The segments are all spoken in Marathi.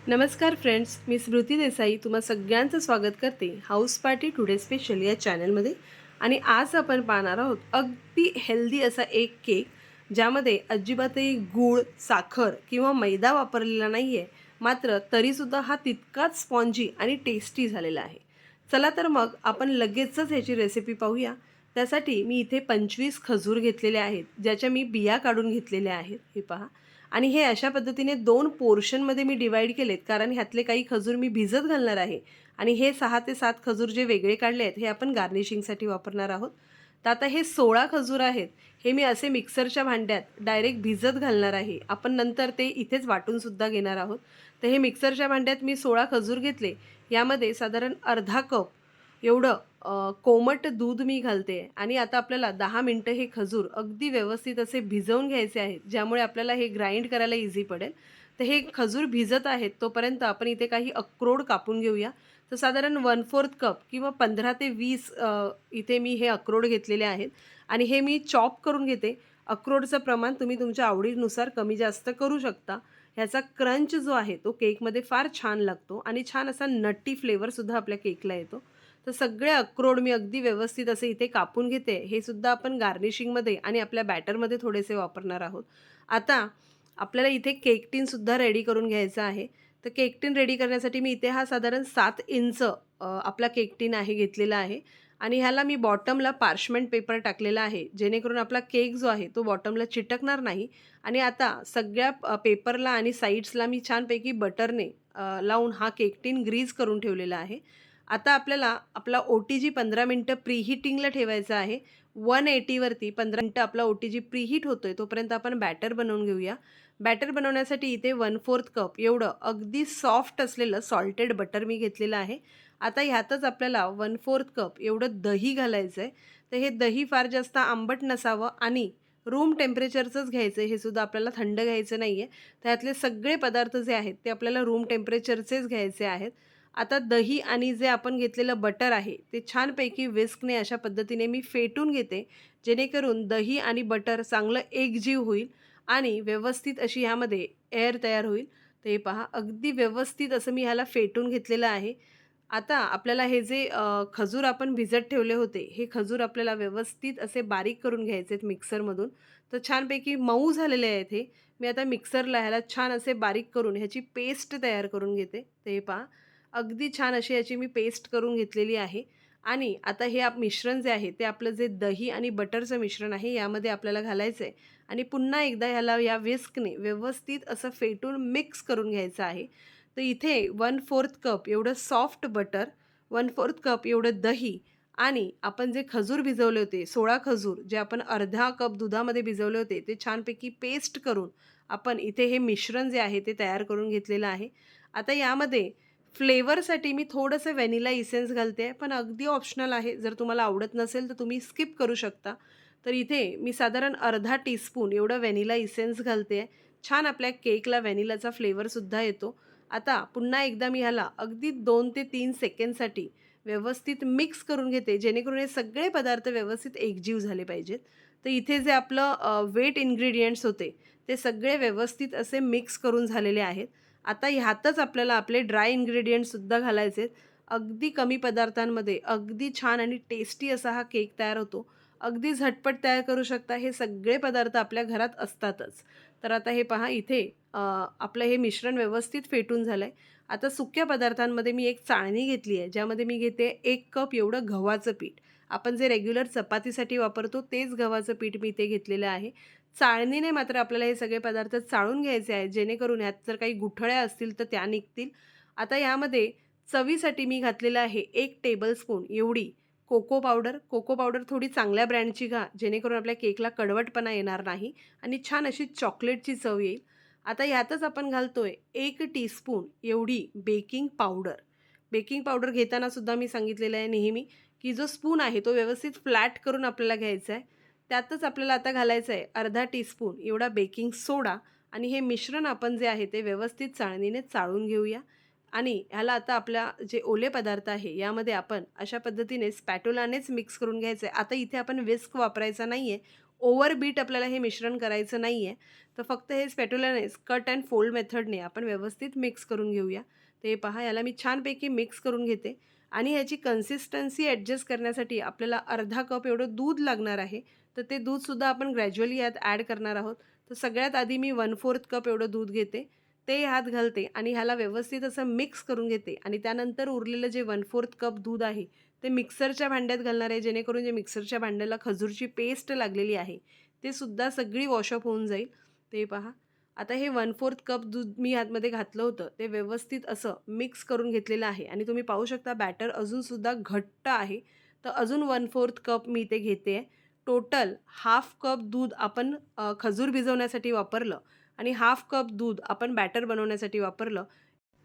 नमस्कार फ्रेंड्स, मी स्मृती देसाई तुम्हा सगळ्यांचं स्वागत करते हाऊस पार्टी टुडे स्पेशल या चॅनलमध्ये. आणि आज आपण पाहणार आहोत अगदी हेल्दी असा एक केक, ज्यामध्ये अजिबातही गूळ, साखर किंवा मैदा वापरलेला नाही आहे, मात्र तरीसुद्धा हा तितकाच स्पॉन्जी आणि टेस्टी झालेला आहे. चला तर मग आपण लगेचच ह्याची रेसिपी पाहूया. त्यासाठी मी इथे 25 खजूर घेतलेले आहेत, ज्याच्या मी बिया काढून घेतलेल्या आहेत, हे पहा. आणि हे अशा पद्धतीने 2 पोर्शनमध्ये मी डिवाईड केलेत, कारण ह्यातले काही खजूर मी भिजत घालणार आहे आणि हे 6 ते 7 खजूर जे वेगळे काढले आहेत हे आपण गार्निशिंगसाठी वापरणार आहोत. तर आता हे 16 खजूर आहेत, हे मी असे मिक्सरच्या भांड्यात डायरेक्ट भिजत घालणार आहे. आपण नंतर ते इथेच वाटूनसुद्धा घेणार आहोत. तर हे मिक्सरच्या भांड्यात मी 16 खजूर घेतले. यामध्ये साधारण अर्धा कप एवढं कोमट दूध मी घालते आणि आता आपल्याला 10 मिनिटं हे खजूर अगदी व्यवस्थित असे भिजवून घ्यायचे आहेत, ज्यामुळे आपल्याला हे ग्राइंड करायला इझी पडेल. तर हे खजूर भिजत आहेत तोपर्यंत आपण इथे काही अक्रोड कापून घेऊया. तर साधारण 1/4 कप किंवा 15 ते 20 इथे मी हे अक्रोड घेतलेले आहेत आणि हे मी चॉप करून घेते. अक्रोडचं प्रमाण तुम्ही तुमच्या आवडीनुसार कमी जास्त करू शकता. ह्याचा क्रंच जो आहे तो केकमध्ये फार छान लागतो आणि छान असा नट्टी फ्लेवरसुद्धा आपल्या केकला येतो. तर सगळे अक्रोड मी अगदी व्यवस्थित असे इथे कापून घेते. हे सुद्धा आपण गार्निशिंगमध्ये आणि आपल्या बॅटरमध्ये थोडेसे वापरणार आहोत. आता आपल्याला इथे केक टिनसुद्धा रेडी करून घ्यायचा आहे. तर केक टिन रेडी करण्यासाठी मी इथे हा साधारण 7 इंच आपला केक टिन आहे घेतलेला आहे आणि ह्याला मी बॉटमला पार्चमेंट पेपर टाकलेला आहे, जेणेकरून आपला केक जो आहे तो बॉटमला चिटकणार नाही. आणि आता सगळ्या पेपरला आणि साईड्सला मी छानपैकी बटरने लावून हा केक टिन ग्रीज करून ठेवलेला आहे. आता आपल्याला आपला OTG 15 मिनिटं प्रीहीटिंगला ठेवायचा आहे. 180 वरती 15 मिनिटं आपला OTG प्रीहीट होतोय, तोपर्यंत आपण बॅटर बनवून घेऊया. बॅटर बनवण्यासाठी इथे 1/4 कप एवढं अगदी सॉफ्ट असलेलं सॉल्टेड बटर मी घेतलेलं आहे. आता ह्यातच आपल्याला 1/4 कप एवढं दही घालायचं आहे. तर हे दही फार जास्त आंबट नसावं आणि रूम टेम्परेचरचंच घ्यायचं आहे, हे सुद्धा आपल्याला थंड घ्यायचं नाही आहे. त्यातले सगळे पदार्थ जे आहेत ते आपल्याला रूम टेम्परेचरचेच घ्यायचे आहेत. आता दही आणि जे आपण घेतलेलं बटर आहे ते छानपैकी विस्कने अशा पद्धतीने मी फेटून घेते, जेणेकरून दही आणि बटर चांगलं एकजीव होईल आणि व्यवस्थित अशी ह्यामध्ये एअर तयार होईल. तर हे पहा अगदी व्यवस्थित असं मी ह्याला फेटून घेतलेलं आहे. आता आपल्याला हे जे खजूर आपण भिजत ठेवले होते, हे खजूर आपल्याला व्यवस्थित असे बारीक करून घ्यायचे आहेत मिक्सरमधून. तर छानपैकी मऊ झालेले आहेत हे. मी आता मिक्सरला ह्याला छान असे बारीक करून ह्याची पेस्ट तयार करून घेते. तर हे पहा अगदी छान अशी याची मी पेस्ट करून घेतलेली आहे. आणि आता हे मिश्रण जे आहे ते आपलं जे दही आणि बटरचं मिश्रण आहे यामध्ये आपल्याला घालायचं आहे आणि पुन्हा एकदा ह्याला या विस्कने व्यवस्थित असं फेटून मिक्स करून घ्यायचं आहे. तर इथे 1/4 कप एवढं सॉफ्ट बटर, 1/4 कप एवढं दही आणि आपण जे खजूर भिजवले होते 16 खजूर जे आपण अर्धा कप दुधामध्ये भिजवले होते ते छानपैकी पेस्ट करून आपण इथे हे मिश्रण जे आहे ते तयार करून घेतलेलं आहे. आता यामध्ये फ्लेवरसाठी मी थोडंसं व्हॅनिला इसेन्स घालते आहे, पण अगदी ऑप्शनल आहे. जर तुम्हाला आवडत नसेल तर तुम्ही स्किप करू शकता. तर इथे मी साधारण अर्धा टीस्पून एवढं व्हॅनिला इसेन्स घालते आहे. छान आपल्या केकला व्हॅनिलाचा फ्लेवरसुद्धा येतो. आता पुन्हा एकदा मी ह्याला अगदी 2 ते 3 सेकंडसाठी व्यवस्थित मिक्स करून घेते, जेणेकरून हे सगळे पदार्थ व्यवस्थित एकजीव झाले पाहिजेत. तर इथे जे आपलं वेट इन्ग्रीडियंट्स होते, ते सगळे व्यवस्थित असे मिक्स करून झालेले आहेत. आता ह्यातच आपल्याला आपले ड्राय इन्ग्रेडियंट्ससुद्धा घालायचे आहेत. अगदी कमी पदार्थांमध्ये अगदी छान आणि टेस्टी असा हा केक तयार होतो. अगदी झटपट तयार करू शकता. हे सगळे पदार्थ आपल्या घरात असतातच. तर आता हे पहा इथे आपलं हे मिश्रण व्यवस्थित फेटून झालं आहे. आता सुक्या पदार्थांमध्ये मी एक चाळणी घेतली आहे, ज्यामध्ये मी घेते 1 कप एवढं गव्हाचं पीठ. आपण जे रेग्युलर चपातीसाठी वापरतो तेच गव्हाचं पीठ मी इथे घेतलेलं आहे. चाळणीने मात्र आपल्याला हे सगळे पदार्थ चाळून घ्यायचे आहेत, जेणेकरून ह्यात जर काही गुठळ्या असतील तर त्या निघतील. आता यामध्ये चवीसाठी मी घातलेलं आहे 1 टेबलस्पून एवढी कोको पावडर. कोको पावडर थोडी चांगल्या ब्रँडची घ्या, जेणेकरून आपल्या केकला कडवटपणा येणार नाही आणि छान अशी चॉकलेटची चव येईल. आता ह्यातच आपण घालतोय 1 टीस्पून एवढी बेकिंग पावडर. बेकिंग पावडर घेताना सुद्धा मी सांगितलेलं आहे नेहमी, की जो स्पून आहे तो व्यवस्थित फ्लॅट करून आपल्याला घ्यायचा आहे. त्यातच आपल्याला आता घालायचं आहे अर्धा टीस्पून एवढा बेकिंग सोडा आणि हे मिश्रण आपण जे आहे ते व्यवस्थित चाळणीने चाळून घेऊया. आणि ह्याला आता आपल्या जे ओले पदार्थ आहे यामध्ये आपण अशा पद्धतीने स्पॅटुलानेच मिक्स करून घ्यायचं आहे. आता इथे आपण विस्क वापरायचा नाही आहे. ओव्हर बीट आपल्याला हे मिश्रण करायचं नाही आहे. तर फक्त हे स्पॅट्युलानेच कट अँड फोल्ड मेथडने आपण व्यवस्थित मिक्स करून घेऊया. ते पहा, याला मी छानपैकी मिक्स करून घेते आणि ह्याची कन्सिस्टन्सी ॲडजस्ट करण्यासाठी आपल्याला अर्धा कप एवढं दूध लागणार आहे. तर ते दूधसुद्धा आपण ग्रॅज्युअली यात ॲड करणार आहोत. तर सगळ्यात आधी मी 1/4 कप एवढं दूध घेते, ते ह्यात घालते आणि ह्याला व्यवस्थित असं मिक्स करून घेते आणि त्यानंतर उरलेलं जे 1/4 कप दूध आहे ते मिक्सरच्या भांड्यात घालणार आहे, जेणेकरून जे मिक्सरच्या भांड्याला खजूरची पेस्ट लागलेली आहे ते सुद्धा सगळी वॉशअप होऊन जाईल. ते पहा, आता हे 1/4 कप दूध मी ह्यातमध्ये घातलं होतं ते व्यवस्थित असं मिक्स करून घेतलेलं आहे आणि तुम्ही पाहू शकता बॅटर अजूनसुद्धा घट्ट आहे. तर अजून 1/4 कप मी इथे घेते आहे. टोटल हाफ कप दूध आपण खजूर भिजवण्यासाठी वापरलं आणि हाफ कप दूध आपण बॅटर बनवण्यासाठी वापरलं.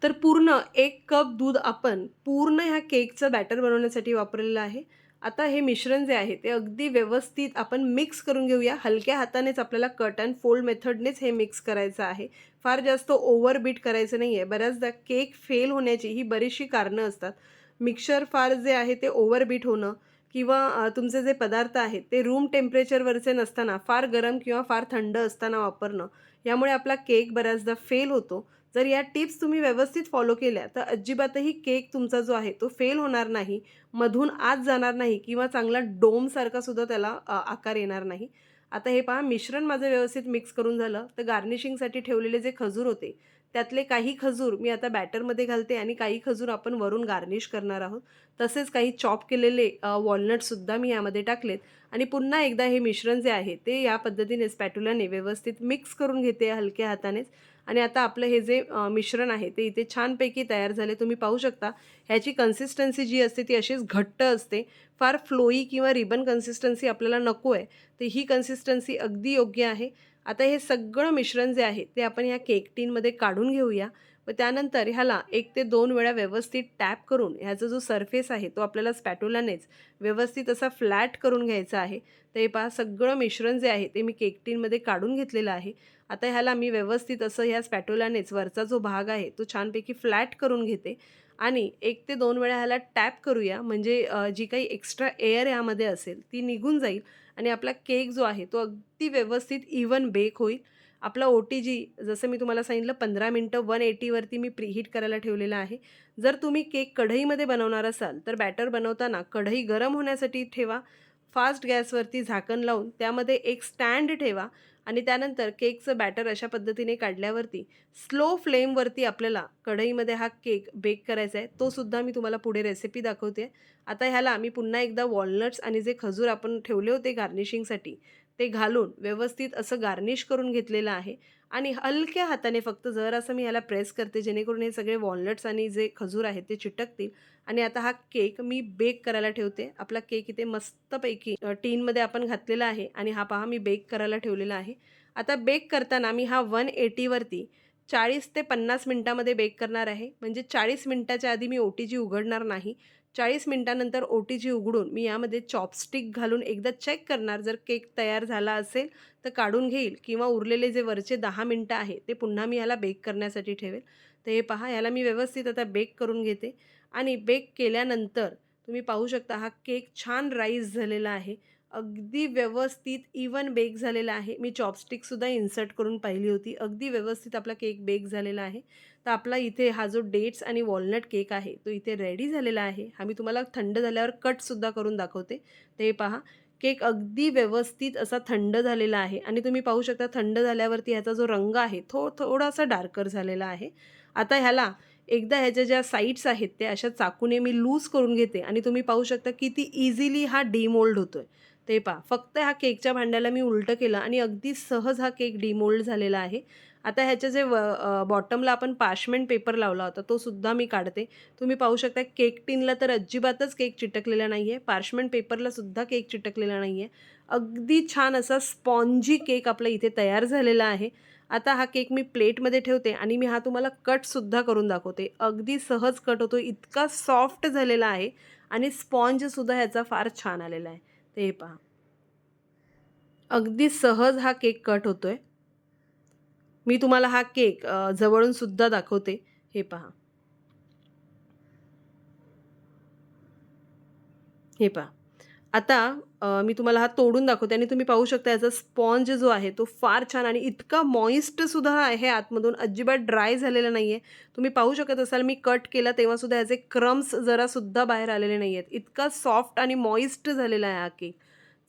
तर पूर्ण 1 कप दूध आपण पूर्ण ह्या केकचं बॅटर बनवण्यासाठी वापरलेलं आहे. आता हे मिश्रण जे आहे ते अगदी व्यवस्थित आपण मिक्स करून घेऊया. हलक्या हातानेच आपल्याला कट अँड फोल्ड मेथडनेच हे मिक्स करायचं आहे. फार जास्त ओव्हर बीट करायचं नाही आहे. बऱ्याचदा केक फेल होण्याची ही बरीचशी कारणं असतात. मिक्सचर फार जे आहे ते ओव्हर बीट होणं किंवा तुमचे जे पदार्थ आहेत ते रूम टेम्परेचरवरचे नसताना फार गरम किंवा फार थंड असताना वापरणं, यामुळे आपला केक बऱ्याचदा फेल होतो. जर या टिप्स तुम्ही व्यवस्थित फॉलो केल्या तर अजिबातही केक तुमचा जो आहे तो फेल होणार नाही, मधून आत जाणार नाही किंवा चांगला डोमसारखा सुद्धा त्याला आकार येणार नाही. आता हे पहा, मिश्रण माझं व्यवस्थित मिक्स करून झालं. तर गार्निशिंगसाठी ठेवलेले जे खजूर होते त्यातले काही खजूर मी आता बॅटरमध्ये घालते आणि काही खजूर आपण वरून गार्निश करणार आहोत. तसेच काही चॉप केलेले वॉलनटसुद्धा मी यामध्ये टाकलेत आणि पुन्हा एकदा हे मिश्रण जे आहे ते या पद्धतीने स्पॅट्युलाने व्यवस्थित मिक्स करून घेते हलक्या हातानेच. आणि आता आपलं हे जे मिश्रण आहे ते इथे छानपैकी तयार झाले. तुम्ही पाहू शकता ह्याची कन्सिस्टन्सी जी असते ती अशीच घट्ट असते. फार फ्लोई किंवा रिबन कन्सिस्टन्सी आपल्याला नको आहे. तर ही कन्सिस्टन्सी अगदी योग्य आहे. आता हे सगळं मिश्रण जे आहे ते आपण ह्या केक टीनमध्ये काढून घेऊया व त्यानंतर ह्याला 1 ते 2 वेळा व्यवस्थित टॅप करून ह्याचा जो सरफेस आहे तो आपल्याला स्पॅट्युलानेच व्यवस्थित असा फ्लॅट करून घ्यायचा आहे. तर हे पहा, सगळं मिश्रण जे आहे ते मी केक टीनमध्ये काढून घेतलेलं आहे. आता ह्याला मी व्यवस्थित असं ह्या स्पॅट्युलानेच वरचा जो भाग आहे तो छानपैकी फ्लॅट करून घेते आणि 1 ते 2 वेळा ह्याला टॅप करूया, म्हणजे जी काही एक्स्ट्रा एअर यामध्ये असेल ती निघून जाईल आणि आपला केक जो आहे तो अगदी व्यवस्थित इव्हन बेक होईल. आपला OTG जसं मी तुम्हाला सांगितलं 15 मिनटं 180 वरती मी प्रीहीट करायला ठेवलेलं आहे. जर तुम्ही केक कढईमध्ये बनवणार असाल तर बॅटर बनवताना कढई गरम होण्यासाठी ठेवा. फास्ट गॅसवरती झाकण लावून त्यामध्ये एक स्टँड ठेवा आणि त्यानंतर केकचं बॅटर अशा पद्धतीने काढल्यावरती स्लो फ्लेमवरती आपल्याला कढईमध्ये हा केक बेक करायचा आहे. तो सुद्धा मी तुम्हाला पुढे रेसिपी दाखवते. आता ह्याला मी पुन्हा एकदा वॉलनट्स आणि जे खजूर आपण ठेवले होते गार्निशिंगसाठी ते घालून व्यवस्थित असं गार्निश करून घेतलेलं आहे आणि हलक्या हाताने फक्त जरासं मी ह्याला प्रेस करते, जेणेकरून हे सगळे वॉलनट्स आणि जे खजूर आहेत ते चिटकतील. आणि आता हा केक मी बेक करायला ठेवते. आपला केक इथे मस्तपैकी टीनमध्ये आपण घातलेला आहे आणि हा पहा मी बेक करायला ठेवलेला आहे. आता बेक करताना मी हा 180 वरती 40 ते 50 मिनिटामध्ये बेक करणार आहे. म्हणजे 40 मिनिटाच्या आधी मी OTG उघडणार नाही. 40 मिनिटानंतर OTG उघडून मी यामध्ये चॉपस्टिक घालून एकदा चेक करणार. जर केक तयार झाला असेल तर काढून घेईल किंवा उरलेले जे वरचे 10 मिनिटं आहे ते पुन्हा मी ह्याला बेक करण्यासाठी ठेवेल. तर हे पहा, ह्याला मी व्यवस्थित आता बेक करून घेते आणि बेक केल्यानंतर तुम्ही पाहू शकता हा केक छान राईज झालेला आहे. अगदी व्यवस्थित इव्हन बेक झालेला आहे. मी चॉपस्टिकसुद्धा इन्सर्ट करून पाहिली होती. अगदी व्यवस्थित आपला केक बेक झालेला आहे. तर आपला इथे हा जो डेट्स आणि वॉलनट केक आहे तो इथे रेडी झालेला आहे. हा मी तुम्हाला थंड झाल्यावर कटसुद्धा करून दाखवते. ते पहा, केक अगदी व्यवस्थित असा थंड झालेला आहे आणि तुम्ही पाहू शकता थंड झाल्यावरती ह्याचा जो रंग आहे थोडासा डार्कर झालेला आहे. आता ह्याला एकदा ह्याच्या ज्या साईड्स आहेत त्या अशा चाकूने मी लूज करून घेते आणि तुम्ही पाहू शकता किती इझिली हा डिमोल्ड होतोय. ते पहा, फक्त ह्या केकच्या भांड्याला मी उलटं केलं आणि अगदी सहज हा केक डिमोल्ड झालेला आहे. आता ह्याच्या जे बॉटमला आपण पार्चमेंट पेपर लावला होता तो सुद्धा मी काढते. तुम्ही पाहू शकता केक टिनला तर अजिबातच केक चिटकलेला नाही आहे. पार्चमेंट पेपरला सुद्धा केक चिटकलेला नाही आहे. अगदी छान असा स्पॉन्जी केक आपला इथे तयार झालेला आहे. आता हा केक मी प्लेटमध्ये ठेवते आणि मी हा तुम्हाला कटसुद्धा करून दाखवते. अगदी सहज कट होतो, इतका सॉफ्ट झालेला आहे आणि स्पॉन्जसुद्धा ह्याचा फार छान आलेला आहे. ते पहा, अगदी सहज हा केक कट होतोय. मी तुम्हाला हा केक जवळून सुद्धा दाखवते. हे पहा, हे पहा. आता मी तुम्हाला हा तोडून दाखवते आणि तुम्ही पाहू शकता याचा स्पॉन्ज जो आहे तो फार छान आणि इतका मॉइस्टसुद्धा आहे आतमधून, अजिबात ड्राय झालेला नाही आहे. तुम्ही पाहू शकत असाल मी कट केला तेव्हासुद्धा याचे क्रम्स जरासुद्धा बाहेर आलेले नाही आहेत. इतका सॉफ्ट आणि मॉइस्ट झालेला आहे हा केक.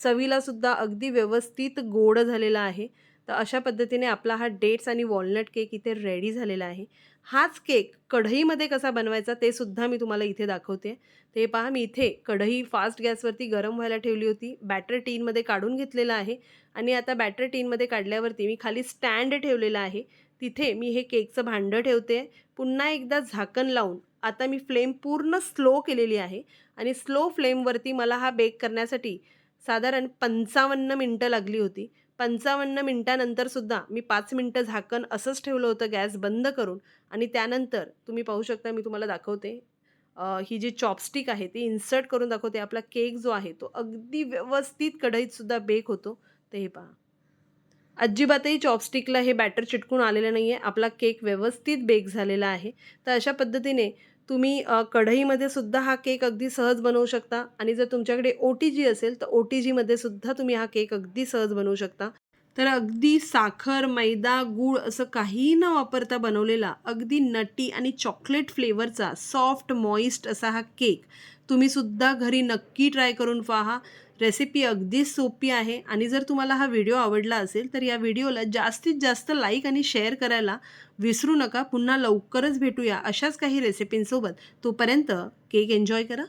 चवीलासुद्धा अगदी व्यवस्थित गोड झालेला आहे. तर अशा पद्धतीने आपला हा डेट्स आणि वॉलनट केक इथे रेडी झालेला आहे. हाच केक कढईमध्ये कसा बनवायचा ते सुद्धा मी तुम्हाला इथे दाखवते. ते पहा मी इथे कढई फास्ट गॅसवरती गरम व्हायला ठेवली होती. बॅटर टीनमध्ये काढून घेतलेलं आहे आणि आता बॅटर टीनमध्ये काढल्यावरती मी खाली स्टँड ठेवलेला आहे. तिथे मी हे केकचं भांडं ठेवते. पुन्हा एकदा झाकण लावून आता मी फ्लेम पूर्ण स्लो केलेली आहे आणि स्लो फ्लेमवरती मला हा बेक करण्यासाठी साधारण 55 मिनिटं लागली होती. 55 मिनिटानंतरसुद्धा मी 5 मिनिटं झाकण असंच ठेवलं होतं गॅस बंद करून आणि त्यानंतर तुम्ही पाहू शकता मी तुम्हाला दाखवते. ही जी चॉपस्टिक आहे ती इन्सर्ट करून दाखवते. आपला केक जो आहे तो अगदी व्यवस्थित कढईतसुद्धा बेक होतो. तर हे पहा. अजिबातही चॉपस्टिकला हे बॅटर चिटकून आलेलं नाही आहे. आपला केक व्यवस्थित बेक झालेला आहे. तर अशा पद्धतीने तुम्ही कढईमध्ये सुद्धा हा केक अगदी सहज बनवू शकता आणि जर तुमच्याकडे OTG असेल तर OTGमध्ये सुद्धा तुम्ही हा केक अगदी सहज बनवू शकता. तर अगदी साखर, मैदा, गूळ असं काहीही न वापरता बनवलेला अगदी नटी आणि चॉकलेट फ्लेवरचा सॉफ्ट मॉइस्ट असा हा केक तुम्ही सुद्धा घरी नक्की ट्राय करून पहा. रेसिपी अगदी सोपी आहे आणि जर तुम्हाला हा व्हिडिओ आवडला असेल तर या व्हिडिओला जास्तीत जास्त लाईक आणि शेअर करायला विसरू नका. पुन्हा लवकरच भेटूया अशाच काही रेसिपींसोबत. तोपर्यंत केक एन्जॉय करा.